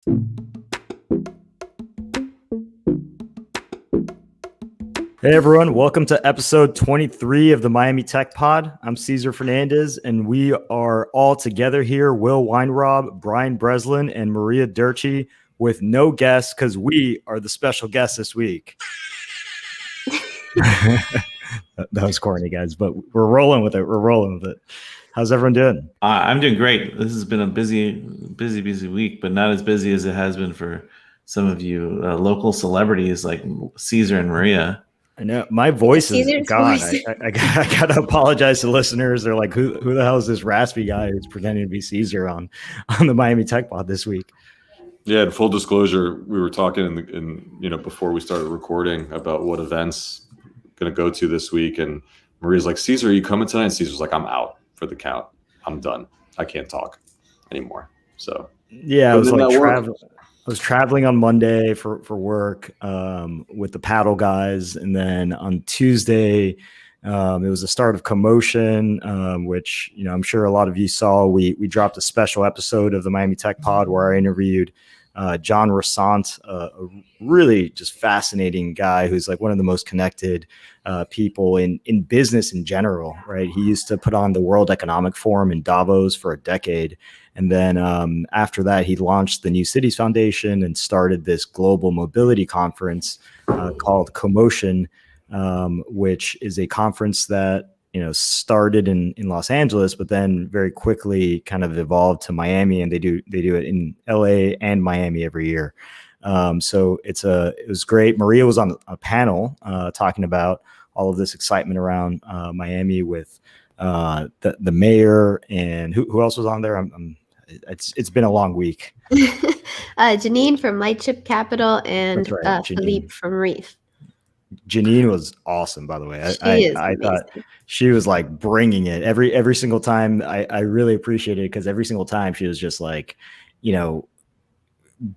Hey everyone, welcome to episode 23 of the Miami Tech Pod. I'm Cesar Fernandez, and we are all together here, Will Weinrob, Brian Breslin, and Maria Durchi, with no guests because we are the special guests this week. That was corny, guys, but we're rolling with it. How's everyone doing? I'm doing great. This has been a busy week, but not as busy as it has been for some of you local celebrities like Cesar and Maria. I know my voice is gone. I gotta apologize to listeners. They're like, who the hell is this raspy guy who's pretending to be Cesar on the Miami Tech Pod this week? Yeah, and full disclosure, we were talking before we started recording about what events going to go to this week, and Maria's like, Cesar, are you coming tonight? And Cesar's like, I'm out for the count. I'm done. I can't talk anymore. So yeah, I was traveling on Monday for work with the paddle guys, and then on Tuesday it was the start of CoMotion, which I'm sure a lot of you saw. We dropped a special episode of the Miami Tech Pod where I interviewed John Rassant, a really just fascinating guy who's like one of the most connected people in business in general, right? He used to put on the World Economic Forum in Davos for a decade. And then after that, he launched the New Cities Foundation and started this global mobility conference called CoMotion, which is a conference that started in Los Angeles, but then very quickly kind of evolved to Miami, and they do it in LA and Miami every year. So it was great. Maria was on a panel talking about all of this excitement around Miami with the mayor, and who else was on there? It's been a long week. Janine from Lightship Capital and right, Philippe from Reef. Janine was awesome, by the way. I thought she was like bringing it every single time. I really appreciated it because every single time she was just like,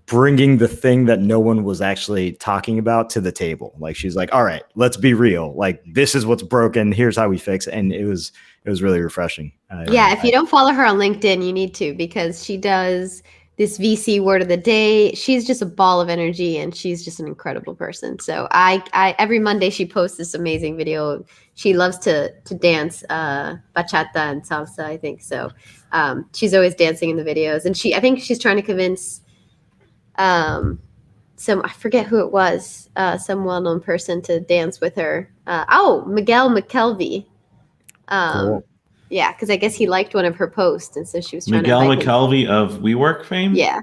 bringing the thing that no one was actually talking about to the table. Like she's like, all right, let's be real. Like this is what's broken. Here's how we fix it. And it was really refreshing. If you don't follow her on LinkedIn, you need to, because she does this VC word of the day. She's just a ball of energy, and she's just an incredible person. So I every Monday she posts this amazing video. She loves to dance bachata and salsa, I think. So she's always dancing in the videos, and I think she's trying to convince I forget who it was, some well-known person to dance with her. Miguel McKelvey. Cool. Yeah, because I guess he liked one of her posts, and so she was trying Miguel to McKelvey of WeWork fame? Yeah.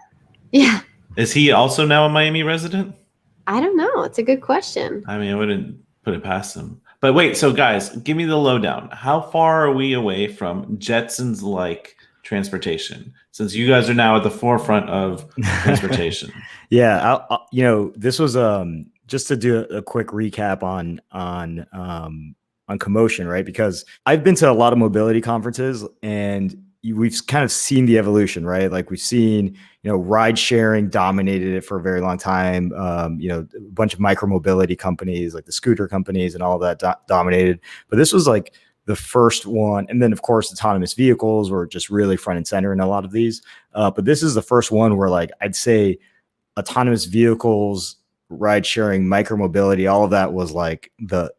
Is he also now a Miami resident? I don't know. It's a good question. I mean, I wouldn't put it past him. But wait, so guys, give me the lowdown. How far are we away from Jetsons-like transportation, since you guys are now at the forefront of transportation? Yeah, this was just to do a quick recap on CoMotion, right? Because I've been to a lot of mobility conferences, and we've kind of seen the evolution, right? Like we've seen, ride sharing dominated it for a very long time. A bunch of micro mobility companies like the scooter companies and all of that dominated. But this was like the first one. And then of course, autonomous vehicles were just really front and center in a lot of these. But this is the first one where like, I'd say autonomous vehicles, ride sharing, micro mobility, all of that was like the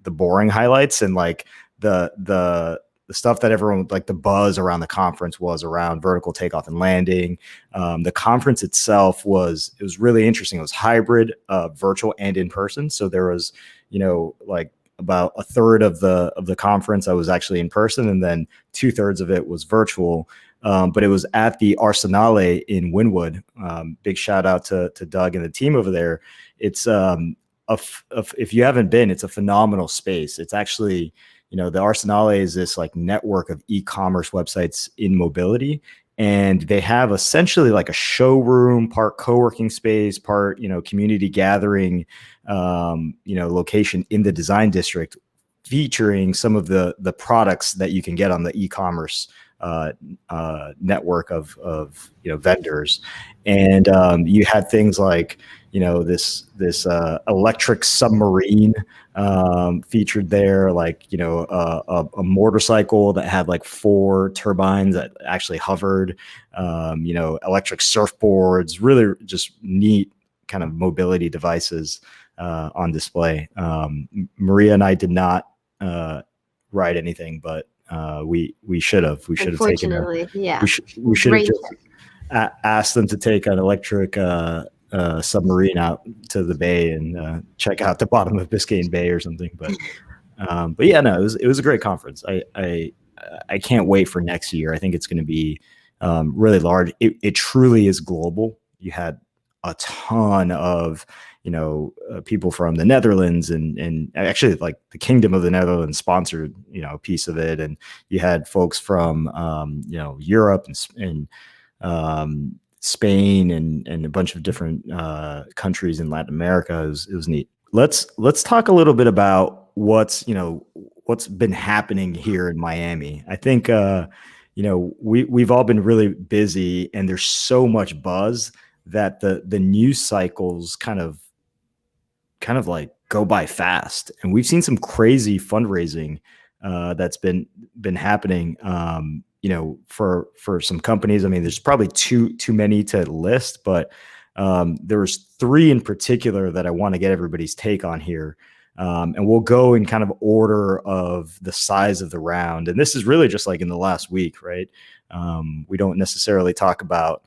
boring highlights, and like the stuff that everyone, like the buzz around the conference was around vertical takeoff and landing. The conference itself was really interesting. It was hybrid, virtual and in person. So there was, like about a third of the conference I was actually in person, and then 2/3 of it was virtual. But it was at the Arsenale in Wynwood. Big shout out to Doug and the team over there. It's if you haven't been, it's a phenomenal space. It's actually, the Arsenale is this like network of e-commerce websites in mobility, and they have essentially like a showroom, part co-working space, part, community gathering, location in the design district, featuring some of the products that you can get on the e-commerce network of vendors, and you had things like this electric submarine featured there, like a motorcycle that had like 4 turbines that actually hovered, electric surfboards, really just neat kind of mobility devices on display. Maria and I did not ride anything, but we should have. We should have taken Unfortunately, yeah. we should have Great. just asked them to take an electric submarine out to the bay and check out the bottom of Biscayne Bay or something. But yeah, no, it was a great conference. I can't wait for next year. I think it's going to be really large. It truly is global. You had a ton of people from the Netherlands and actually like the Kingdom of the Netherlands sponsored a piece of it, and you had folks from Europe and Spain and a bunch of different countries in Latin America. It was neat. Let's talk a little bit about what's been happening here in Miami. I think we've all been really busy, and there's so much buzz that the news cycles kind of like go by fast, and we've seen some crazy fundraising that's been happening. For some companies. I mean, there's probably too many to list, but there was 3 in particular that I want to get everybody's take on here. And we'll go in kind of order of the size of the round. And this is really just like in the last week, right? We don't necessarily talk about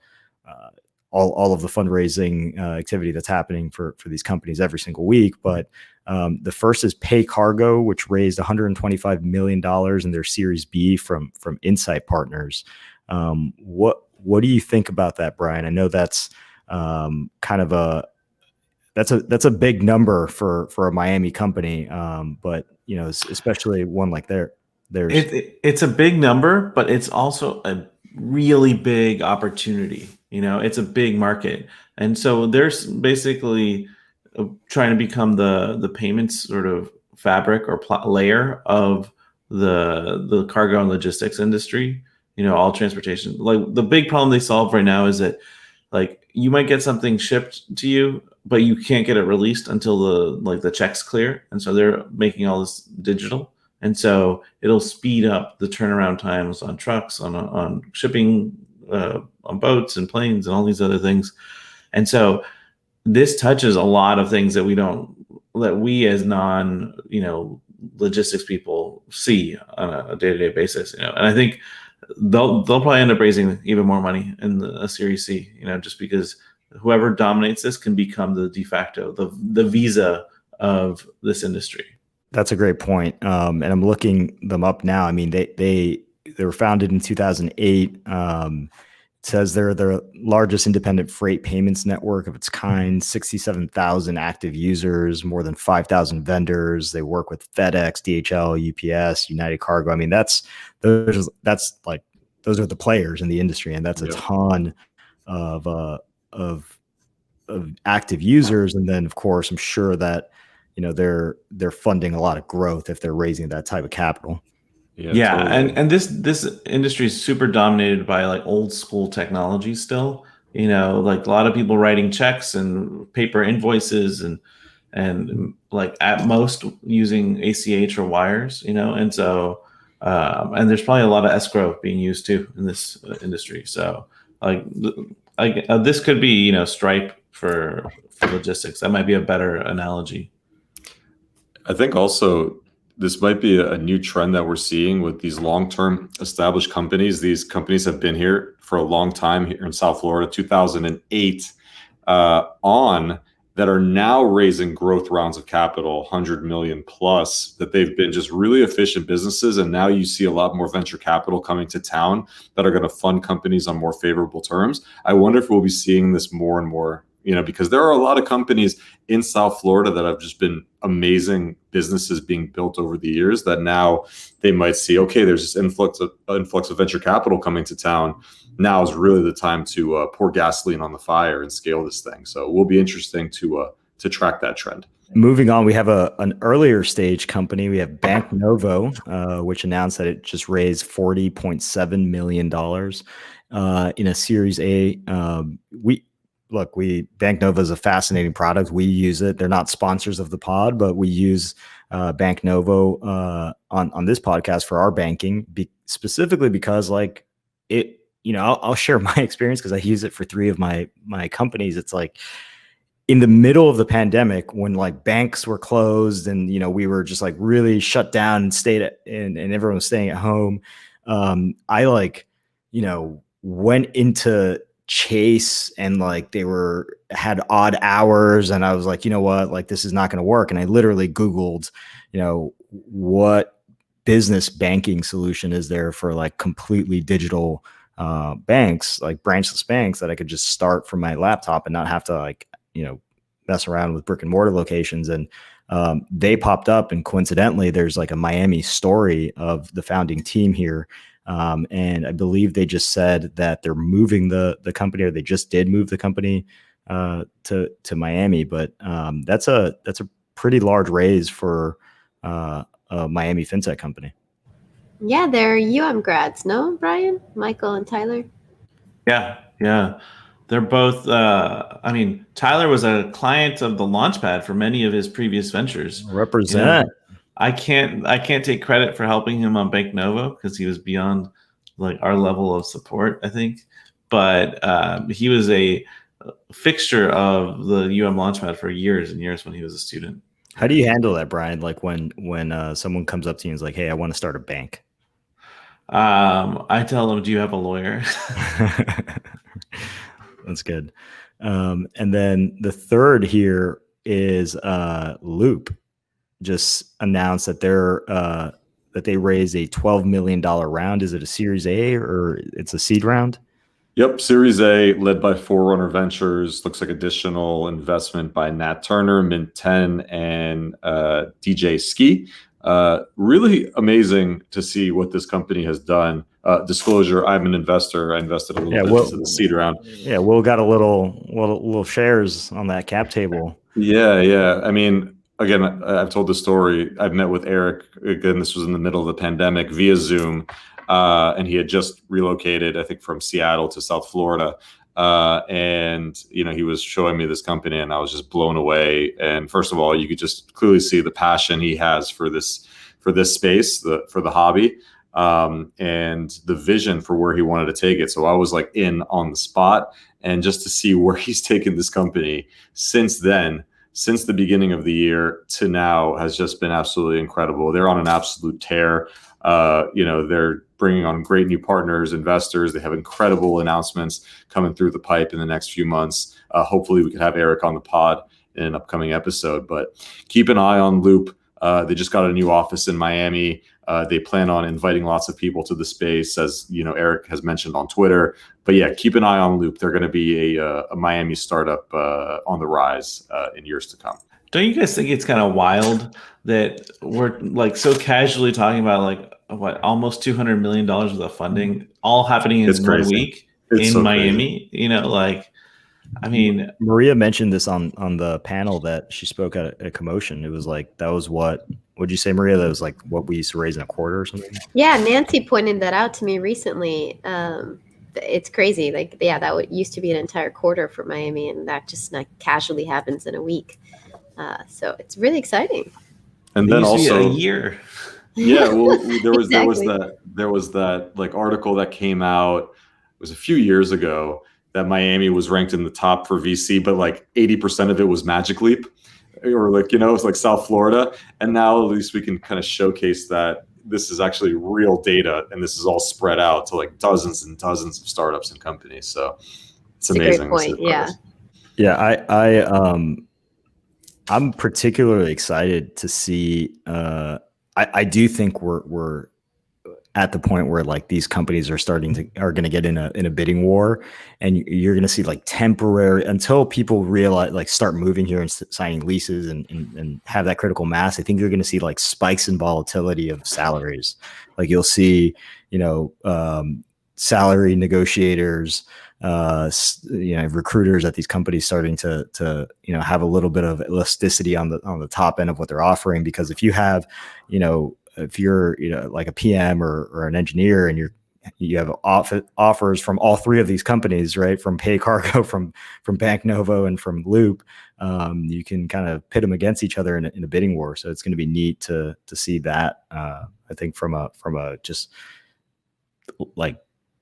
all of the fundraising activity that's happening for these companies every single week. But the first is PayCargo, which raised $125 million in their Series B from Insight Partners. What do you think about that, Brian? I know that's kind of that's a big number for a Miami company, but especially one like theirs. It's a big number, but it's also a really big opportunity. It's a big market, and so there's basically trying to become the payments sort of fabric or layer of the cargo and logistics industry. All transportation. Like the big problem they solve right now is that like you might get something shipped to you, but you can't get it released until the checks clear, and so they're making all this digital, and so it'll speed up the turnaround times on trucks, on shipping, on boats and planes and all these other things. And so this touches a lot of things that we as non logistics people see on a day-to-day basis. And I think they'll probably end up raising even more money in a Series C, just because whoever dominates this can become the de facto, the Visa of this industry. That's a great point. And I'm looking them up now. I mean, they were founded in 2008. It says they're the largest independent freight payments network of its kind, 67,000 active users, more than 5,000 vendors. They work with FedEx, DHL, UPS, United Cargo. I mean, that's like, those are the players in the industry, and that's a ton of active users. And then of course, I'm sure that, they're funding a lot of growth if they're raising that type of capital. Yeah, totally. and this industry is super dominated by like old school technology still. Like a lot of people writing checks and paper invoices and like at most using ACH or wires. And so and there's probably a lot of escrow being used too in this industry. So this could be Stripe for logistics. That might be a better analogy. I think also this might be a new trend that we're seeing with these long-term established companies. These companies have been here for a long time here in South Florida, 2008 that are now raising growth rounds of capital, 100 million plus, that they've been just really efficient businesses. And now you see a lot more venture capital coming to town that are going to fund companies on more favorable terms. I wonder if we'll be seeing this more and more, because there are a lot of companies in South Florida that have just been amazing businesses being built over the years that now they might see, okay, there's this influx of venture capital coming to town. Now is really the time to pour gasoline on the fire and scale this thing. So it will be interesting to to track that trend. Moving on, we have an earlier stage company. We have Bank Novo, which announced that it just raised $40.7 million in a Series A. Bank Novo is a fascinating product. We use it. They're not sponsors of the pod, but we use Bank Novo on this podcast for our banking, specifically because like it. I'll share my experience because I use it for 3 of my companies. It's like, in the middle of the pandemic, when like banks were closed and we were just like really shut down and and everyone was staying at home, I went into Chase and like they had odd hours, and I was like, you know what, like this is not going to work. And I literally Googled, what business banking solution is there for like completely digital banks, like branchless banks that I could just start from my laptop and not have to mess around with brick and mortar locations. And they popped up, and coincidentally, there's like a Miami story of the founding team here. And I believe they just said that they're moving the company, or they just did move the company to Miami. But that's a pretty large raise for a Miami fintech company. Yeah, they're grads, no, Brian, Michael, and Tyler? Yeah. They're both, Tyler was a client of the Launchpad for many of his previous ventures. Represent. I can't take credit for helping him on Bank Novo because he was beyond like our level of support, I think. But he was a fixture of the Launchpad for years and years when he was a student. How do you handle that, Brian? Like when someone comes up to you and is like, "Hey, I want to start a bank." I tell them, "Do you have a lawyer?" That's good. And then the third here is LOUPE. Just announced that they raised a $12 million round. Is it a Series A or it's a seed round? Yep, Series A, led by Forerunner Ventures. Looks like additional investment by Nat Turner, Mint 10, and DJ Ski. Really amazing to see what this company has done. Disclosure: I'm an investor. I invested a little bit into the seed round. Yeah, Will got a little shares on that cap table. Yeah. I mean, again, I've told the story. I've met with Eric. Again, this was in the middle of the pandemic via Zoom. And he had just relocated, I think, from Seattle to South Florida. And he was showing me this company, and I was just blown away. And first of all, you could just clearly see the passion he has for this space, for the hobby, and the vision for where he wanted to take it. So I was like in on the spot, and just to see where he's taken this company since then, since the beginning of the year to now, has just been absolutely incredible. They're on an absolute tear. They're bringing on great new partners, investors. They have incredible announcements coming through the pipe in the next few months. Hopefully we could have Eric on the pod in an upcoming episode, but keep an eye on LOUPE. They just got a new office in Miami. They plan on inviting lots of people to the space, as Eric has mentioned on Twitter. But yeah, keep an eye on LOUPE. They're going to be a Miami startup on the rise in years to come. Don't you guys think it's kind of wild that we're like so casually talking about like almost $200 million worth of funding all happening in 1 week in so Miami? Crazy. Maria mentioned this on the panel that she spoke at CoMotion. It was like, that was what'd you say, Maria? That was like what we used to raise in a quarter or something? Yeah, Nancy pointed that out to me recently. It's crazy. Like, yeah, that used to be an entire quarter for Miami, and that just casually happens in a week. So it's really exciting. And then also a year. Yeah, well, there was Exactly. there was that like article that came out. It was a few years ago that Miami was ranked in the top for VC, but like 80% of it was Magic Leap, or like it's like South Florida. And now at least we can kind of showcase that this is actually real data, and this is all spread out to like dozens and dozens of startups and companies. So it's amazing. A great point. Yeah, I'm particularly excited to see. I do think we're at the point where like these companies are going to get in a bidding war, and you're going to see like temporary, until people realize, like start moving here and signing leases and have that critical mass. I think you're going to see like spikes in volatility of salaries. Like you'll see, salary negotiators recruiters at these companies starting to have a little bit of elasticity on the top end of what they're offering. Because if you have, if you're like a PM or an engineer, and you have offers from all three of these companies, right? From PayCargo, from Bank Novo, and from Loop, you can kind of pit them against each other in a bidding war. So it's going to be neat to see that. I think from a just like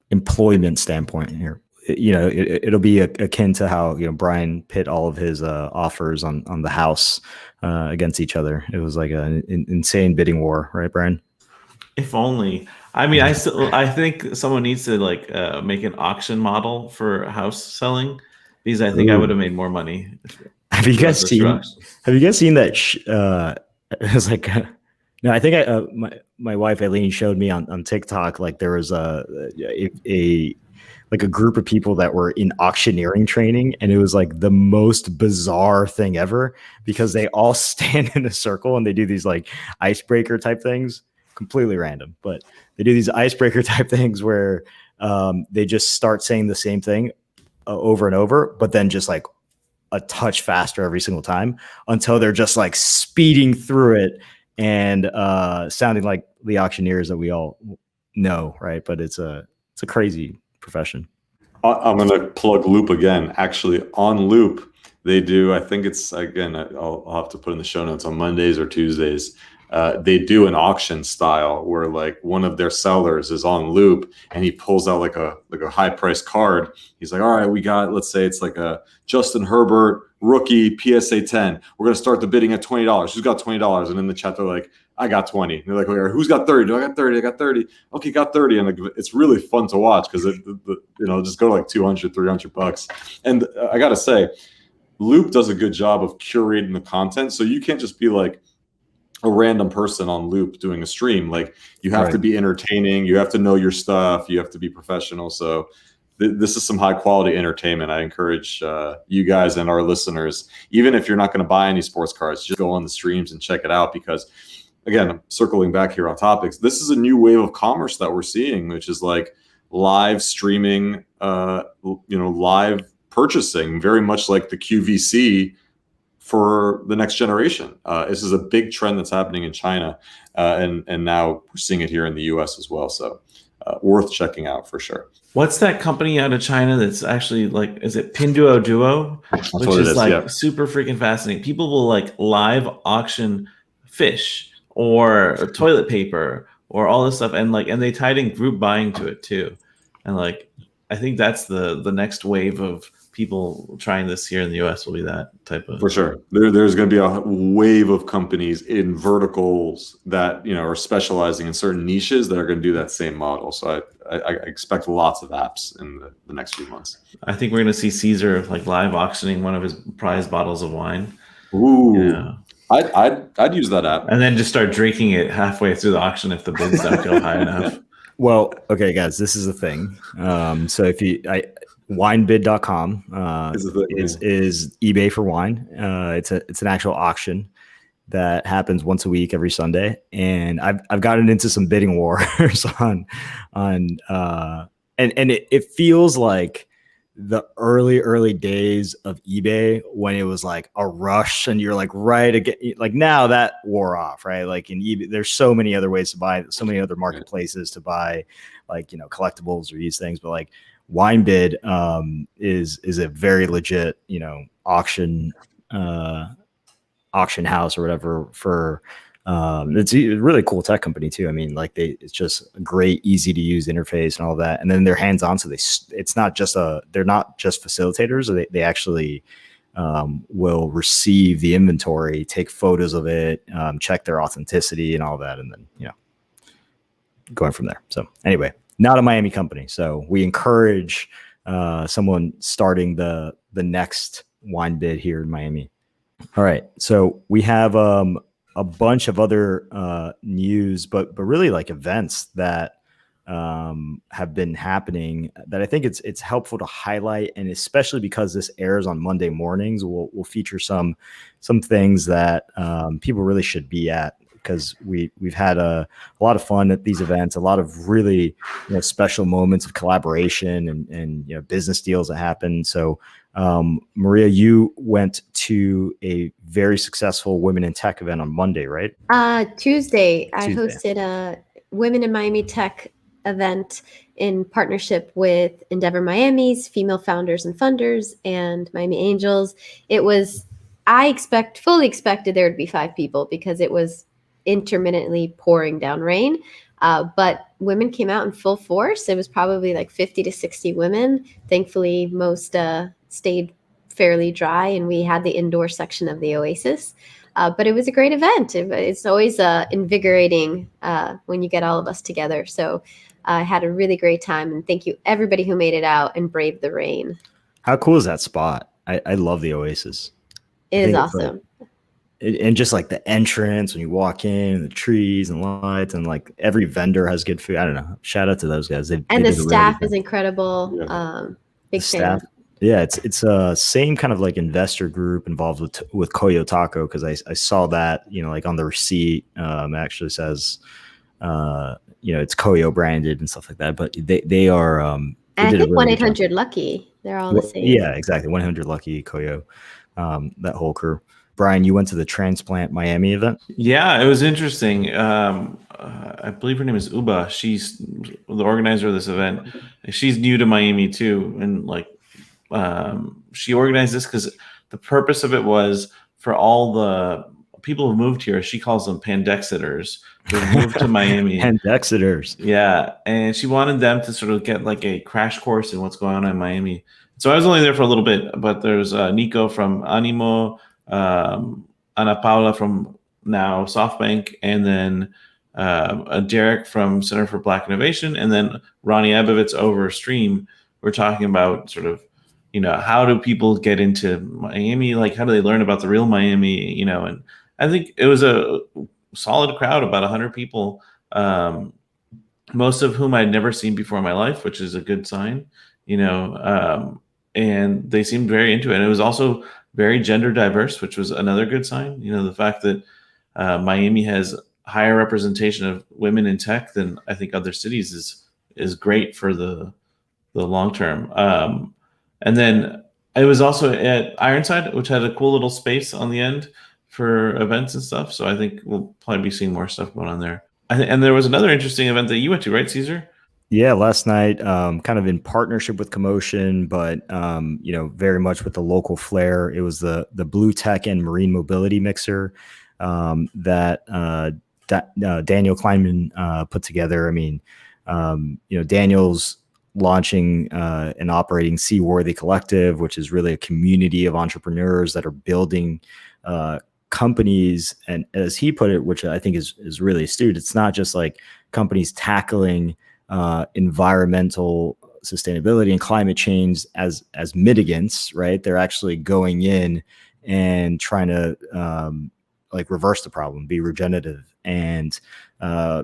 employment standpoint here, it'll be akin to how Brian pit all of his offers on the house against each other. It was like an insane bidding war, right, Brian? If only. I mean, I think someone needs to make an auction model for house selling, because I think I would have made more money. Have you guys seen that? It was like, no, I think my wife Eileen showed me on TikTok, like there was a group of people that were in auctioneering training, and it was like the most bizarre thing ever, because they all stand in a circle and they do these like icebreaker type things, completely random, but they do these icebreaker type things where they just start saying the same thing over and over, but then just like a touch faster every single time, until they're just like speeding through it and sounding like the auctioneers that we all know, right? But it's a crazy profession. I'm going to plug Loop again. Actually, on Loop, they do, I think it's, again, I'll have to put in the show notes, on Mondays or Tuesdays, they do an auction style where like one of their sellers is on Loop, and he pulls out like a high price card. He's like, all right, we got, let's say it's like a Justin Herbert rookie PSA 10. We're going to start the bidding at $20. Who's got $20? And in the chat, they're like, I got 20. And they're like, okay, who's got 30? Do I got 30? I got 30. Okay, got 30. And like, it's really fun to watch, because just go to like $200, $300. And I got to say, Loop does a good job of curating the content. So you can't just be like a random person on Loop doing a stream. Like, you have to be entertaining. You have to know your stuff. You have to be professional. So this is some high quality entertainment. I encourage you guys and our listeners, even if you're not going to buy any sports cards, just go on the streams and check it out. Because again, I'm circling back here on topics. This is a new wave of commerce that we're seeing, which is like live streaming, live purchasing, very much like the QVC for the next generation. This is a big trend that's happening in China, and now we're seeing it here in the US as well. So worth checking out for sure. What's that company out of China that's actually like, is it Pinduoduo? Which is super freaking fascinating. People will like live auction fish or toilet paper or all this stuff, and they tied in group buying to it too. And like, I think that's the next wave of people trying this here in the US will be that type of. For sure. There's going to be a wave of companies in verticals that, are specializing in certain niches that are going to do that same model. So I expect lots of apps in the next few months. I think we're going to see Cesar like live auctioning one of his prized bottles of wine. Ooh. Yeah. I'd use that app. And then just start drinking it halfway through the auction if the bids don't go high enough. Well, okay, guys, this is the thing. So if winebid.com is eBay for wine. It's an actual auction that happens once a week every Sunday, and I've gotten into some bidding wars on and it feels like the early days of eBay, when it was like a rush and you're like right again, like now that wore off, right? Like in eBay, there's so many other ways to buy, so many other marketplaces to buy, like, collectibles or these things, but like WineBid is a very legit, auction house or whatever for it's a really cool tech company too. I mean, like it's just a great, easy to use interface and all that. And then they're hands on. So it's not just they're not just facilitators. They actually will receive the inventory, take photos of it, check their authenticity and all that. And then, going from there. So anyway, not a Miami company. So we encourage someone starting the next wine bid here in Miami. All right. So we have a bunch of other news, but really like events that have been happening that I think it's helpful to highlight, and especially because this airs on Monday mornings, we'll feature some things that people really should be at because we've had a lot of fun at these events, a lot of really special moments of collaboration and business deals that happen. So Maria, you went to a very successful Women in Tech event on Monday, right? Tuesday. I hosted a Women in Miami Tech event in partnership with Endeavor Miami's Female Founders and Funders and Miami Angels. It was, fully expected there would be 5 people because it was intermittently pouring down rain. But women came out in full force. It was probably like 50 to 60 women. Thankfully, most stayed fairly dry, and we had the indoor section of the Oasis. But it was a great event. It's always invigorating when you get all of us together. So I had a really great time, and thank you everybody who made it out and braved the rain. How cool is that spot? I love the Oasis. It is awesome. And just like the entrance when you walk in, and the trees and lights, and like every vendor has good food. I don't know. Shout out to those guys. The staff is incredible. Yeah. Big fan. Yeah, it's a same kind of like investor group involved with Koyo Taco, because I saw that like on the receipt it actually says it's Koyo branded and stuff like that. But they are and I think 1-800-LUCKY. They're all the same. Yeah, exactly. 1-800-LUCKY, Koyo, that whole crew. Brian, you went to the Transplant Miami event? Yeah, it was interesting. I believe her name is Uba. She's the organizer of this event. She's new to Miami too, and like she organized this because the purpose of it was for all the people who moved here. She calls them pandexiters who moved to Miami. Pandexiters. Yeah, and she wanted them to sort of get like a crash course in what's going on in Miami. So I was only there for a little bit, but there's Nico from Animo, Ana Paula from now SoftBank, and then Derek from Center for Black Innovation, and then Ronnie Abovitz over Stream. We're talking about sort of, how do people get into Miami? Like, how do they learn about the real Miami? And I think it was a solid crowd, about 100 people, most of whom I'd never seen before in my life, which is a good sign, and they seemed very into it. And it was also very gender diverse, which was another good sign. The fact that Miami has higher representation of women in tech than I think other cities is great for the long term. And then it was also at Ironside, which had a cool little space on the end for events and stuff. So I think we'll probably be seeing more stuff going on there. And there was another interesting event that you went to, right, Cesar? Yeah, last night, kind of in partnership with CoMotion, but very much with the local flair. It was the Blue Tech and Marine Mobility Mixer that Daniel Kleinman put together. I mean, Daniel's launching and operating Seaworthy Collective, which is really a community of entrepreneurs that are building companies. And as he put it, which I think is really astute, it's not just like companies tackling environmental sustainability and climate change as mitigants, right? They're actually going in and trying to reverse the problem, be regenerative. And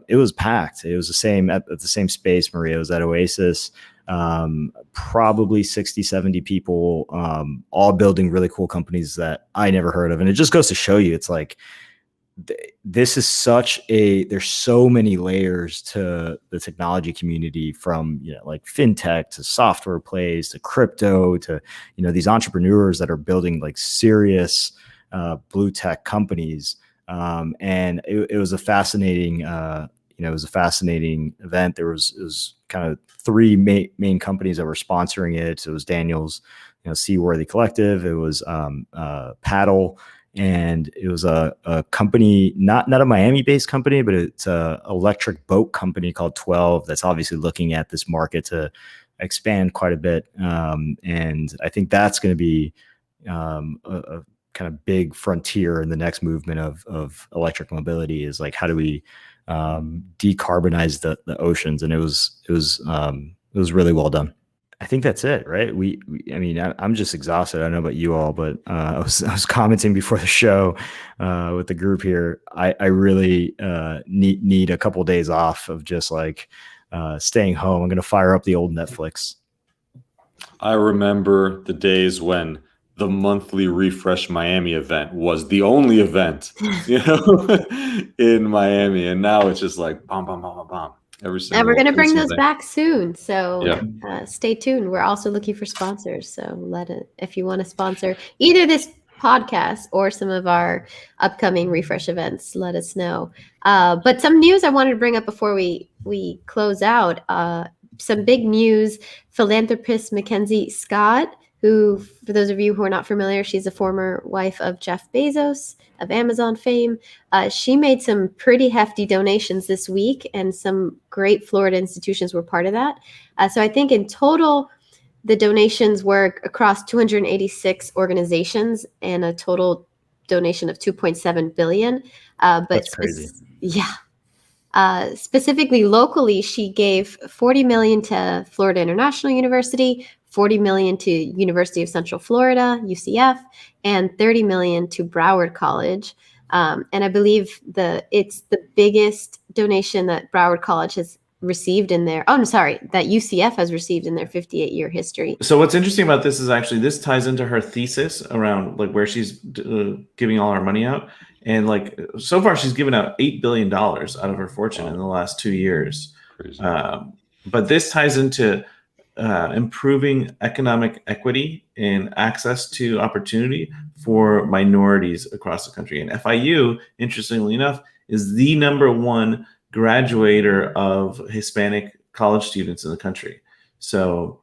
it was packed. It was the same at the same space, Maria. It was at Oasis, probably 60, 70 people, all building really cool companies that I never heard of. And it just goes to show you, it's like, this is there's so many layers to the technology community, from like fintech to software plays to crypto to these entrepreneurs that are building like serious blue tech companies. And it was a fascinating event. It was kind of 3 main companies that were sponsoring it. So it was Daniel's Seaworthy Collective, it was Paddle, and it was a company, not a Miami-based company, but it's a electric boat company called 12 that's obviously looking at this market to expand quite a bit. And I think that's going to be a kind of big frontier in the next movement of electric mobility, is like, how do we decarbonize the oceans? And it was really well done. I think that's it, right? I mean, I'm just exhausted. I don't know about you all, but I was commenting before the show with the group here. I really need a couple of days off of just like staying home. I'm going to fire up the old Netflix. I remember the days when the monthly Refresh Miami event was the only event, in Miami. And now it's just like bam, bam, bam, bam, bam. Every single And we're going to bring those thing. back soon. So Yeah. stay tuned. We're also looking for sponsors. So if you want to sponsor either this podcast or some of our upcoming Refresh events, let us know. But some news I wanted to bring up before we close out. Some big news. Philanthropist Mackenzie Scott, who, for those of you who are not familiar, she's a former wife of Jeff Bezos of Amazon fame. She made some pretty hefty donations this week, and some great Florida institutions were part of that. So I think in total, the donations were across 286 organizations and a total donation of 2.7 billion. But That's crazy. Specifically locally, she gave 40 million to Florida International University, 40 million to University of Central Florida, UCF, and 30 million to Broward College. And I believe it's the biggest donation that Broward College has received in their, that UCF has received in their 58-year history. So what's interesting about this is actually this ties into her thesis around like where she's giving all her money out. And like so far, she's given out $8 billion out of her fortune in the last 2 years. Crazy. But this ties into improving economic equity and access to opportunity for minorities across the country. And FIU, interestingly enough, is the #1 graduator of Hispanic college students in the country. So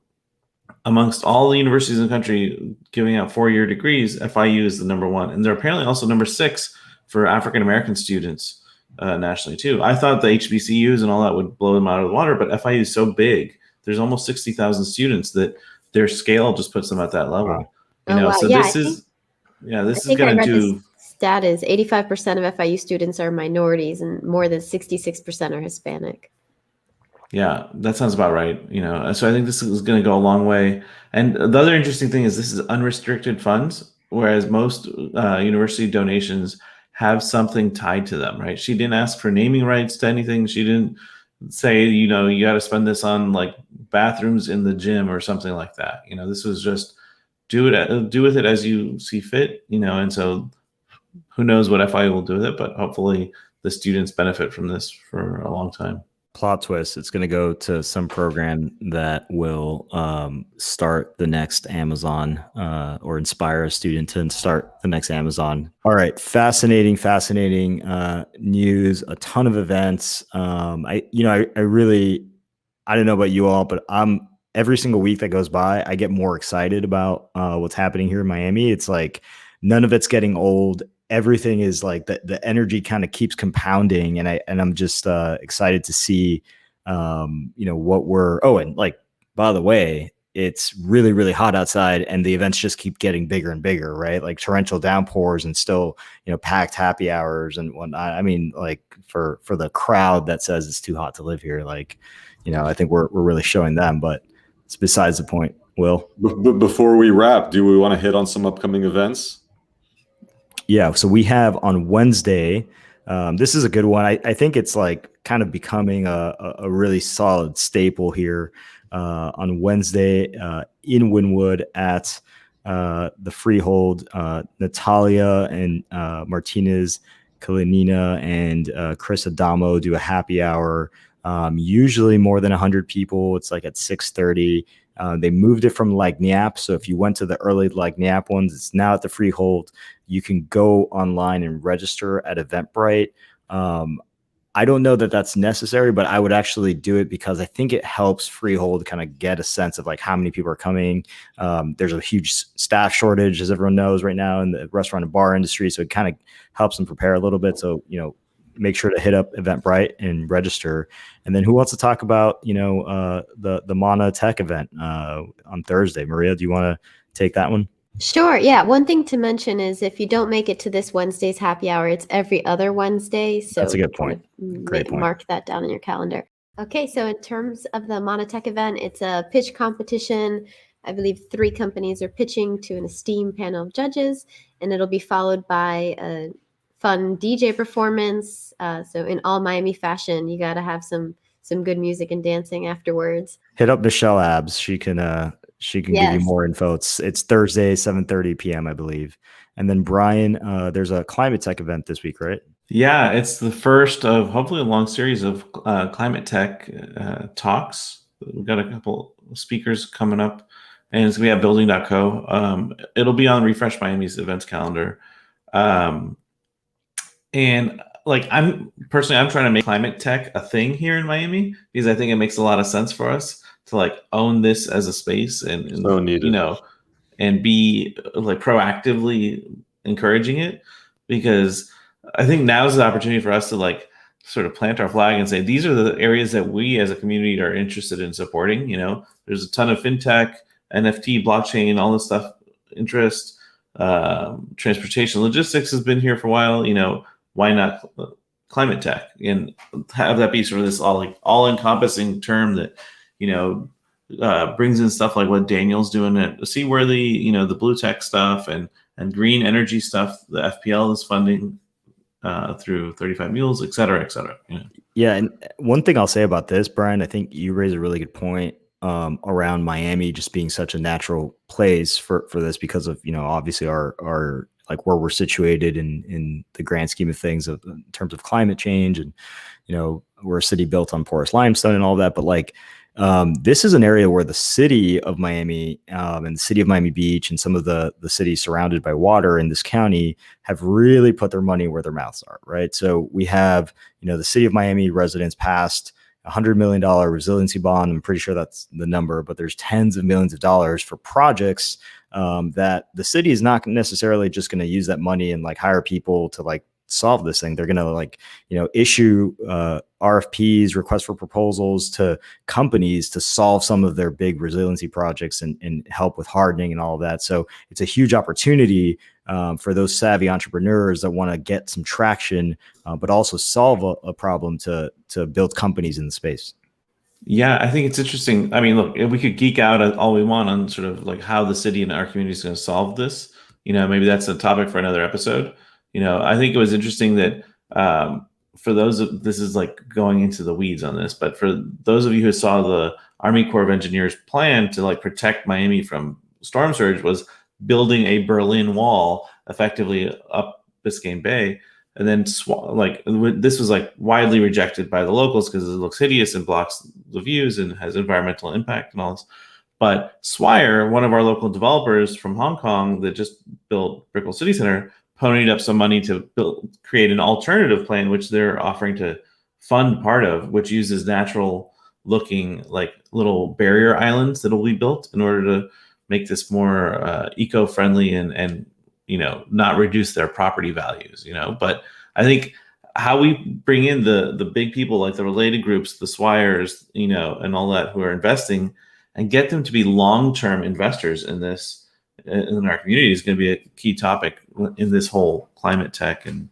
amongst all the universities in the country giving out 4-year degrees, FIU is the #1. And they're apparently also #6 for African-American students nationally too. I thought the HBCUs and all that would blow them out of the water, but FIU is so big. There's almost 60,000 students that their scale just puts them at that level. Wow. So Yeah, this is going to do. Stat is 85% of FIU students are minorities and more than 66% are Hispanic. Yeah, that sounds about right. So I think this is going to go a long way. And the other interesting thing is this is unrestricted funds, whereas most university donations have something tied to them, right? She didn't ask for naming rights to anything. She didn't say, you got to spend this on like bathrooms in the gym or something like that. This was just do with it as you see fit, and so who knows what FIU will do with it, but hopefully the students benefit from this for a long time. Plot twist, it's going to go to some program that will start the next Amazon or inspire a student to start the next Amazon. All right. Fascinating news, a ton of events. I don't know about you all, but every single week that goes by, I get more excited about what's happening here in Miami. It's like none of it's getting old. Everything is like the energy kind of keeps compounding, and I'm just excited to see what and like, by the way, it's really, really hot outside and the events just keep getting bigger and bigger, right? Like torrential downpours and still packed happy hours and whatnot. I mean, like for the crowd that says it's too hot to live here, like I think we're really showing them, but it's besides the point. Will, before we wrap, do we want to hit on some upcoming events? Yeah, so we have on Wednesday, this is a good one. I think it's like kind of becoming a really solid staple here on Wednesday in Wynwood at the Freehold. Natalia and Martinez Kalinina and Chris Adamo do a happy hour. Usually more than 100 people. It's like at 6:30. They moved it from Lagniappe. So if you went to the early Lagniappe ones, it's now at the Freehold. You can go online and register at Eventbrite. I don't know that that's necessary, but I would actually do it because I think it helps Freehold kind of get a sense of like how many people are coming. There's a huge staff shortage, as everyone knows right now in the restaurant and bar industry. So it kind of helps them prepare a little bit. So, make sure to hit up Eventbrite and register. And then who wants to talk about, the Mana Tech event on Thursday? Maria, do you want to take that one? Sure. Yeah. One thing to mention is if you don't make it to this Wednesday's happy hour, it's every other Wednesday. So that's a good point. Great point. Mark that down in your calendar. Okay. So in terms of the Mana Tech event, it's a pitch competition. I believe 3 companies are pitching to an esteemed panel of judges, and it'll be followed by a fun DJ performance. So in all Miami fashion, you got to have some good music and dancing afterwards. Hit up Michelle Abs. She can She can give you Yes. more info. It's Thursday, 7:30 p.m., I believe. And then Brian, there's a ClimateTech event this week, right? Yeah, it's the first of hopefully a long series of ClimateTech talks. We've got a couple of speakers coming up, and it's going to be at building.co. It'll be on Refresh Miami's events calendar. And like I'm trying to make ClimateTech a thing here in Miami because I think it makes a lot of sense for us to like own this as a space and So needed. you know, and be like proactively encouraging it, because I think now is the opportunity for us to like sort of plant our flag and say these are the areas that we as a community are interested in supporting. You know, there's a ton of fintech, NFT, blockchain, all this stuff interest. Transportation logistics has been here for a while. You know, why not climate tech and have that be sort of this all encompassing term that, you know, brings in stuff like what Daniel's doing at Seaworthy, you know, the blue tech stuff and green energy stuff. The FPL is funding through 35 Mules, et cetera, et cetera. Yeah. Yeah, and one thing I'll say about this, Brian, I think you raise a really good point around Miami just being such a natural place for this because of, you know, obviously our like where we're situated in the grand scheme of things in terms of climate change, and you know, we're a city built on porous limestone and all that, but like this is an area where the city of Miami and the city of Miami Beach and some of the cities surrounded by water in this county have really put their money where their mouths are, right? So we have, you know, the city of Miami residents passed $100 million resiliency bond. I'm pretty sure that's the number, but there's tens of millions of dollars for projects that the city is not necessarily just going to use that money and like hire people to like solve this thing. They're going to like, you know, issue RFPs, requests for proposals to companies to solve some of their big resiliency projects and help with hardening and all of that. So it's a huge opportunity for those savvy entrepreneurs that want to get some traction, but also solve a problem to build companies in the space. Yeah, I think it's interesting. I mean, look, we could geek out all we want on sort of like how the city and our community is going to solve this. You know, maybe that's a topic for another episode. You know, I think it was interesting that for this is like going into the weeds on this, but for those of you who saw the Army Corps of Engineers plan to like protect Miami from storm surge was building a Berlin Wall effectively up Biscayne Bay. And then this was like widely rejected by the locals because it looks hideous and blocks the views and has environmental impact and all this. But Swire, one of our local developers from Hong Kong that just built Brickell City Center, ponied up some money to create an alternative plan, which they're offering to fund part of, which uses natural looking like little barrier islands that will be built in order to make this more eco-friendly and you know, not reduce their property values, you know. But I think how we bring in the big people like the related groups, the Swires, you know, and all that who are investing and get them to be long-term investors in this in our community is going to be a key topic in this whole climate tech and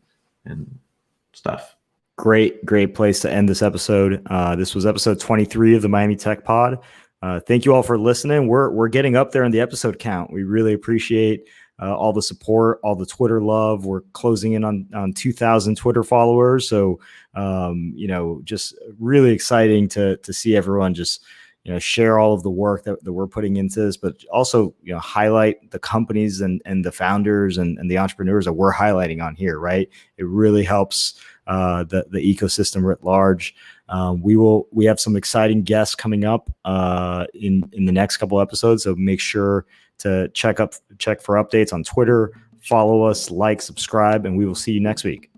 stuff. Great place to end this episode. This was episode 23 of the Miami Tech Pod. Thank you all for listening. We're getting up there in the episode count. We really appreciate all the support, all the Twitter love. We're closing in on 2,000 Twitter followers. So, you know, just really exciting to see everyone just, you know, share all of the work that we're putting into this, but also, you know, highlight the companies and the founders and the entrepreneurs that we're highlighting on here, right? It really helps the ecosystem writ large. We have some exciting guests coming up in the next couple episodes. So make sure to check for updates on Twitter, follow us, like, subscribe, and we will see you next week.